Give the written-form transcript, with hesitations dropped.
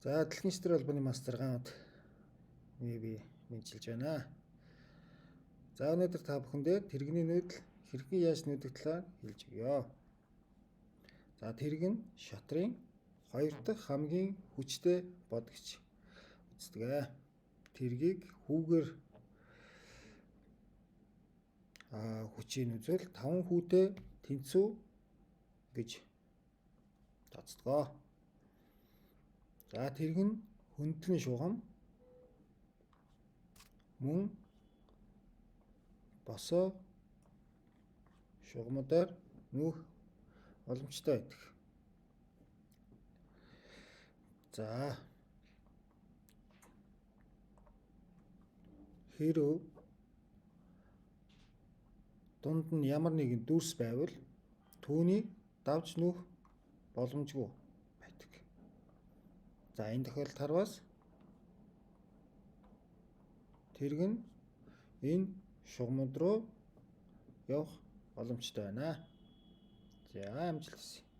За дэлхийн шийдвэр албаны мастер 6 удаа би мэдчилж байна. За өнөөдөр та бүхэндээ тэрэгний нүүдэл хэрхэн яаж нүүдэх талаар хэлж өгье. За тэрэг нь шатрын 2 дахь хамгийн хүчтэй бодгич үздэг. Тэргийг хүүгээр хүчийг үзвэл 5 хүүтэй тэнцүү гэж тооцдог. За тэрэг нь хөндлөн шугам мөн босоо шугамудаар нүүх боломжтой байдаг. За хэрв дунд нь ямар нэгэн дүрс байвал түүнийг давж нүүх боломжгүй байдаг. За энэ тохиолдолд харвас тэрэг нь энэ шугамуд руу явах боломжтой байна. За амжилт хүсье.